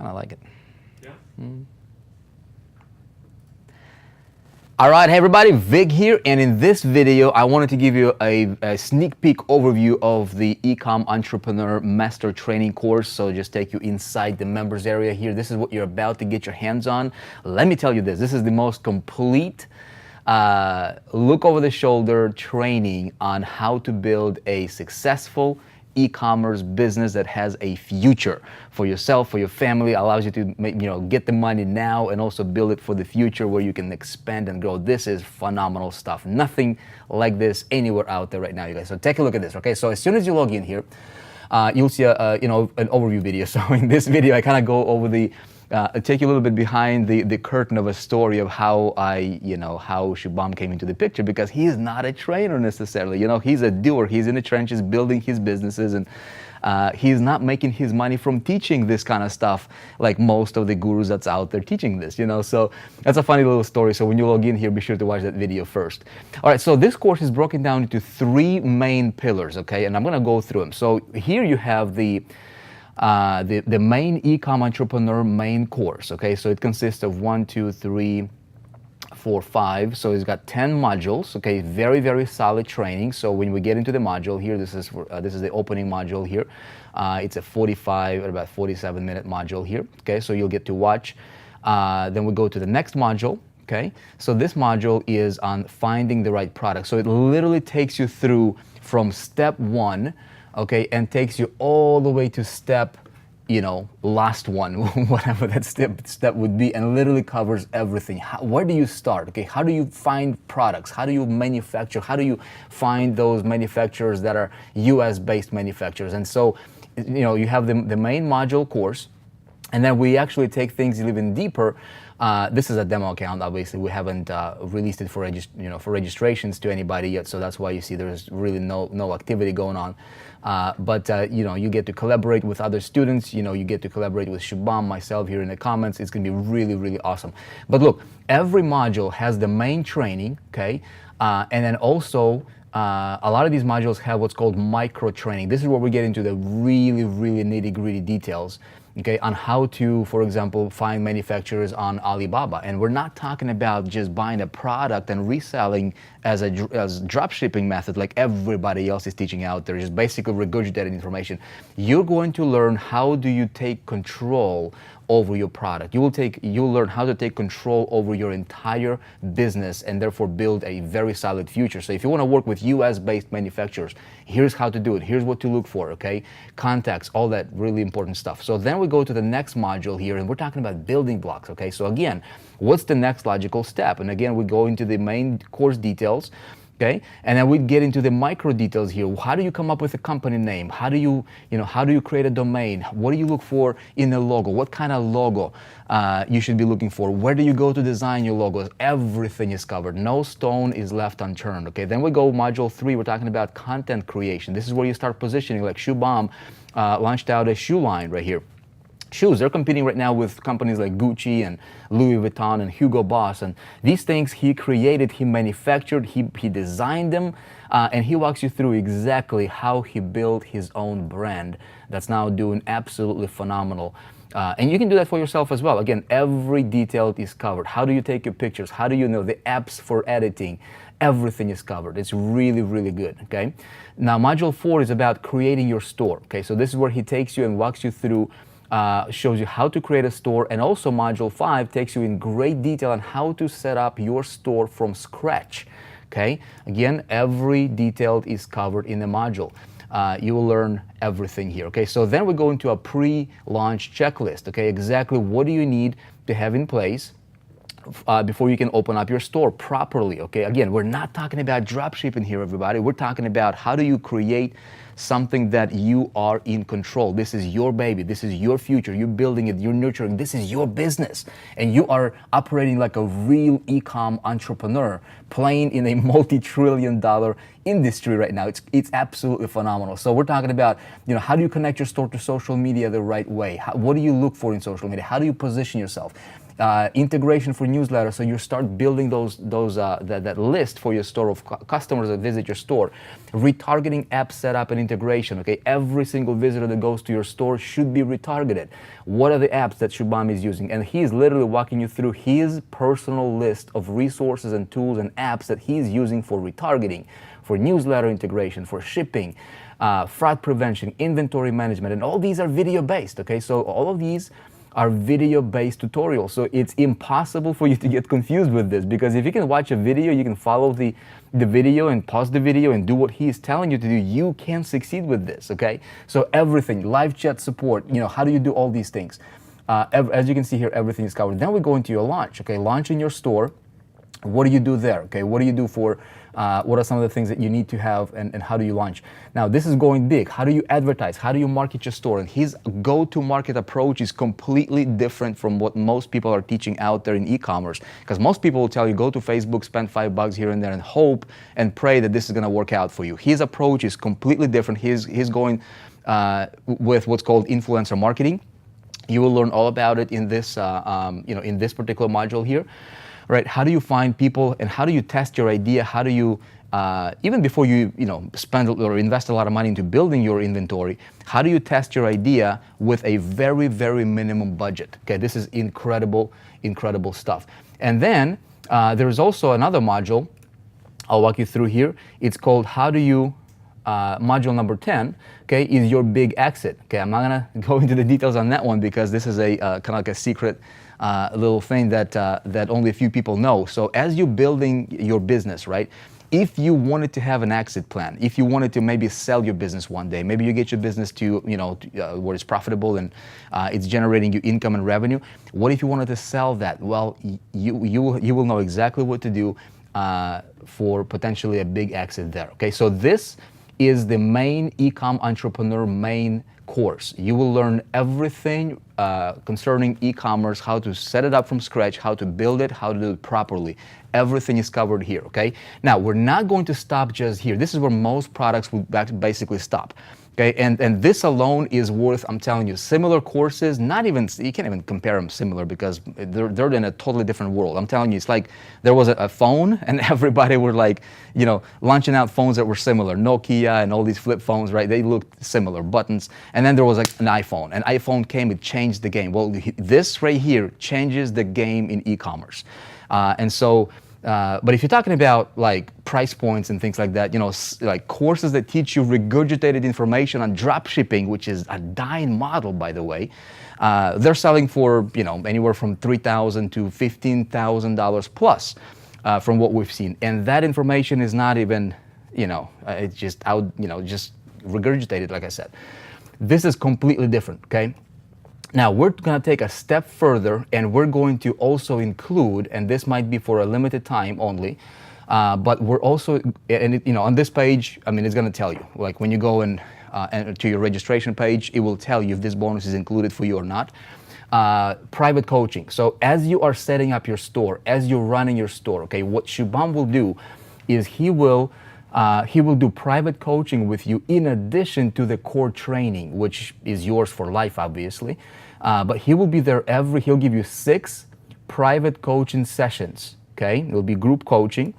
kind of like it. Yeah. All right, hey everybody, Vig here, and in this video, I wanted to give you a sneak peek overview of the Ecom Entrepreneur Master Training course. So just take you inside the members area here. This is what you're about to get your hands on. Let me tell you this is the most complete look over the shoulder training on how to build a successful e-commerce business that has a future for yourself, for your family, allows you to get the money now and also build it for the future where you can expand and grow. This is phenomenal stuff. Nothing like this anywhere out there right now, you guys. So take a look at this, okay? So as soon as you log in here, you'll see an overview video. So in this video, I kind of go over take you a little bit behind the curtain of a story of how how Shubham came into the picture, because he is not a trainer necessarily. He's a doer. He's in the trenches building his businesses, and he's not making his money from teaching this kind of stuff like most of the gurus that's out there teaching this, So that's a funny little story. So when you log in here, be sure to watch that video first. All right, so this course is broken down into 3 main pillars, okay? And I'm gonna go through them. So here you have the main Ecom Entrepreneur main course, okay? So it consists of 1, 2, 3, 4, 5. So it's got 10 modules, okay? Very, very solid training. So when we get into the module here, this is the opening module here. It's a about 47-minute module here, okay? So you'll get to watch. Then we go to the next module, okay? So this module is on finding the right product. So it literally takes you through from step 1, okay, and takes you all the way to step, last one, whatever that step would be, and literally covers everything. Where do you start? Okay, how do you find products? How do you manufacture? How do you find those manufacturers that are US-based manufacturers? And so, you have the main module course, and then we actually take things even deeper. This is a demo account, obviously. We haven't released it for registrations to anybody yet, so that's why you see there's really no activity going on. But you get to collaborate with other students. You get to collaborate with Shubham, myself here in the comments. It's going to be really, really awesome. But look, every module has the main training, okay, and then also a lot of these modules have what's called micro training. This is where we get into the really, really nitty-gritty details, okay, on how to, for example, find manufacturers on Alibaba. And we're not talking about just buying a product and reselling as drop shipping method like everybody else is teaching out there, just basically regurgitated information. You're going to learn how do you take control over your product. You'll learn how to take control over your entire business and therefore build a very solid future. So if you want to work with US-based manufacturers, here's how to do it. Here's what to look for, okay? Contacts, all that really important stuff. So then we go to the next module here, and we're talking about building blocks, okay? So again, what's the next logical step? And again, we go into the main course details, okay? And then we get into the micro details here. How do you come up with a company name? How do you create a domain? What do you look for in a logo? What kind of logo you should be looking for? Where do you go to design your logos? Everything is covered. No stone is left unturned, okay? Then we go module 3. We're talking about content creation. This is where you start positioning, like Shubham launched out a shoe line right here. Shoes, they're competing right now with companies like Gucci and Louis Vuitton and Hugo Boss, and these things he created, he manufactured, he designed them, and he walks you through exactly how he built his own brand that's now doing absolutely phenomenal. And you can do that for yourself as well. Again, every detail is covered. How do you take your pictures? How do you know the apps for editing? Everything is covered. It's really, really good, okay? Now, module 4 is about creating your store, okay? So this is where he takes you and walks you through, shows you how to create a store, and also module 5 takes you in great detail on how to set up your store from scratch, okay? Again, every detail is covered in the module. You will learn everything here, okay? So then we go into a pre-launch checklist, okay? Exactly what do you need to have in place before you can open up your store properly, okay? Again, we're not talking about drop shipping here, everybody. We're talking about how do you create something that you are in control. This is your baby. This is your future. You're building it. You're nurturing. This is your business. And you are operating like a real e-com entrepreneur, playing in a multi-trillion-dollar industry right now. It's absolutely phenomenal. So we're talking about, how do you connect your store to social media the right way? What do you look for in social media? How do you position yourself? integration for newsletter, so you start building that list for your store of customers that visit your store. Retargeting app setup and integration. Okay, every single visitor that goes to your store should be retargeted. What are the apps that Shubham is using? And he is literally walking you through his personal list of resources and tools and apps that he's using for retargeting, for newsletter integration, for shipping, fraud prevention, inventory management, and all these are video based. Okay, so all of these are video-based tutorials. So it's impossible for you to get confused with this, because if you can watch a video, you can follow the video and pause the video and do what he is telling you to do, you can succeed with this, okay? So everything, live chat support, how do you do all these things? As you can see here, everything is covered. Then we go into your launch, okay? Launch in your store. What do you do there, okay? What do you do for, what are some of the things that you need to have, and how do you launch? Now, this is going big. How do you advertise? How do you market your store? And his go-to-market approach is completely different from what most people are teaching out there in e-commerce. Because most people will tell you, go to Facebook, spend $5 here and there, and hope and pray that this is gonna work out for you. His approach is completely different. He's going with what's called influencer marketing. You will learn all about it in this, in this particular module here. Right? How do you find people, and how do you test your idea? How do you, even before you spend or invest a lot of money into building your inventory, how do you test your idea with a very, very minimum budget? Okay, this is incredible, incredible stuff. And then there is also another module I'll walk you through here. It's called how do you, module number 10, okay, is your big exit. Okay, I'm not gonna go into the details on that one because this is a kind of like a secret little thing that only a few people know. So as you're building your business, right, if you wanted to have an exit plan, if you wanted to maybe sell your business one day, maybe you get your business to, where it's profitable and it's generating you income and revenue. What if you wanted to sell that? Well, you will know exactly what to do for potentially a big exit there. Okay, so this is the main Ecom Entrepreneur main course. You will learn everything concerning e-commerce, how to set it up from scratch, how to build it, how to do it properly. Everything is covered here, okay? Now, we're not going to stop just here. This is where most products will basically stop. Okay, and this alone is worth, I'm telling you, similar courses, not even, you can't even compare them similar because they're in a totally different world. I'm telling you, it's like there was a phone and everybody were like, launching out phones that were similar. Nokia and all these flip phones, right? They looked similar, buttons. And then there was like an iPhone. An iPhone came, it changed the game. Well, this right here changes the game in e-commerce. But if you're talking about like price points and things like that, like courses that teach you regurgitated information on drop shipping, which is a dying model, by the way, they're selling for, anywhere from $3,000 to $15,000 plus from what we've seen. And that information is not even, it's just out, just regurgitated, like I said. This is completely different, okay? Now, we're going to take a step further, and we're going to also include, and this might be for a limited time only, but we're also, on this page, it's going to tell you, like when you go and to your registration page, it will tell you if this bonus is included for you or not. Private coaching. So as you are setting up your store, as you're running your store, okay, what Shubham will do is he will do private coaching with you in addition to the core training, which is yours for life, obviously. But he will be there he'll give you 6 private coaching sessions, okay? It'll be group coaching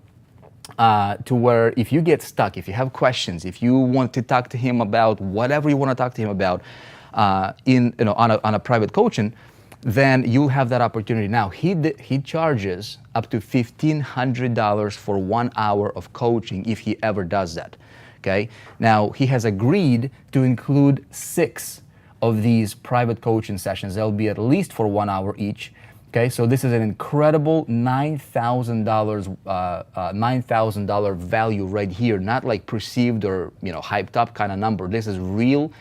to where if you get stuck, if you have questions, if you want to talk to him about whatever you want to talk to him about on a private coaching, then you'll have that opportunity. Now, he charges up to $1,500 for 1 hour of coaching if he ever does that, okay? Now, he has agreed to include 6 of these private coaching sessions. They'll be at least for 1 hour each, okay? So this is an incredible $9,000 value right here, not like perceived or, hyped up kind of number. This is real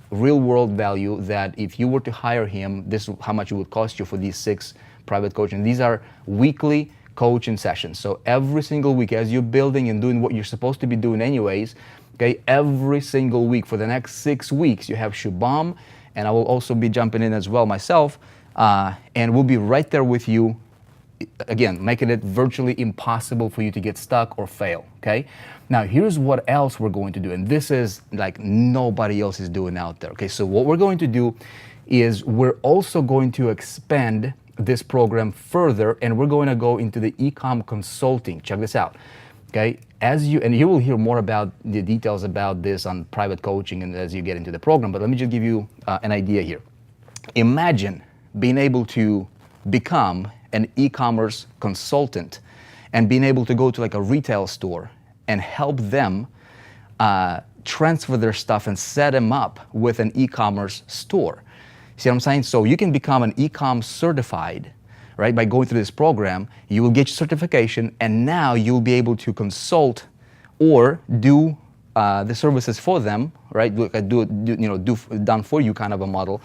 world value that if you were to hire him, this is how much it would cost you for these 6 private coaching. These are weekly coaching sessions. So every single week as you're building and doing what you're supposed to be doing anyways, okay, every single week for the next 6 weeks, you have Shubham, and I will also be jumping in as well myself, and we'll be right there with you, again, making it virtually impossible for you to get stuck or fail, okay? Now, here's what else we're going to do, and this is like nobody else is doing out there, okay? So what we're going to do is we're also going to expand this program further, and we're going to go into the e-com consulting. Check this out. Okay, and you will hear more about the details about this on private coaching and as you get into the program, but let me just give you an idea here. Imagine being able to become an e-commerce consultant and being able to go to like a retail store and help them transfer their stuff and set them up with an e-commerce store. See what I'm saying? So you can become an e-com certified, right? By going through this program, you will get your certification, and now you'll be able to consult or do the services for them, right? Do done for you kind of a model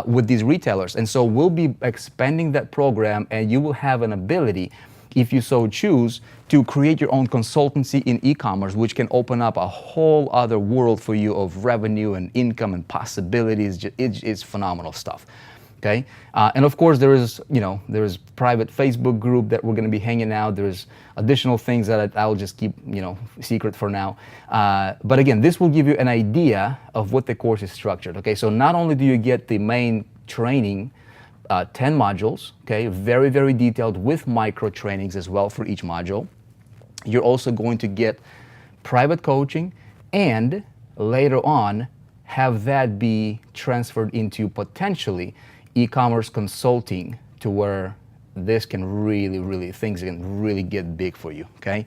with these retailers. And so we'll be expanding that program, and you will have an ability, if you so choose, to create your own consultancy in e-commerce, which can open up a whole other world for you of revenue and income and possibilities. It's phenomenal stuff. Okay, and of course there is private Facebook group that we're going to be hanging out. There's additional things that I'll just keep secret for now. But again, this will give you an idea of what the course is structured. Okay, so not only do you get the main training, 10 modules, okay, very, very detailed with micro trainings as well for each module. You're also going to get private coaching, and later on have that be transferred into potentially e-commerce consulting, to where this can things can really get big for you, okay?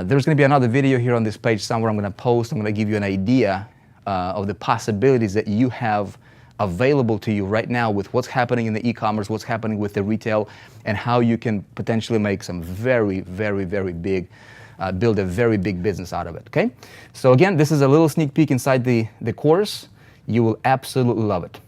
There's gonna be another video here on this page somewhere I'm gonna post. I'm gonna give you an idea of the possibilities that you have available to you right now with what's happening in the e-commerce, what's happening with the retail, and how you can potentially make some very, very, very big, build a very big business out of it, okay? So again, this is a little sneak peek inside the course. You will absolutely love it.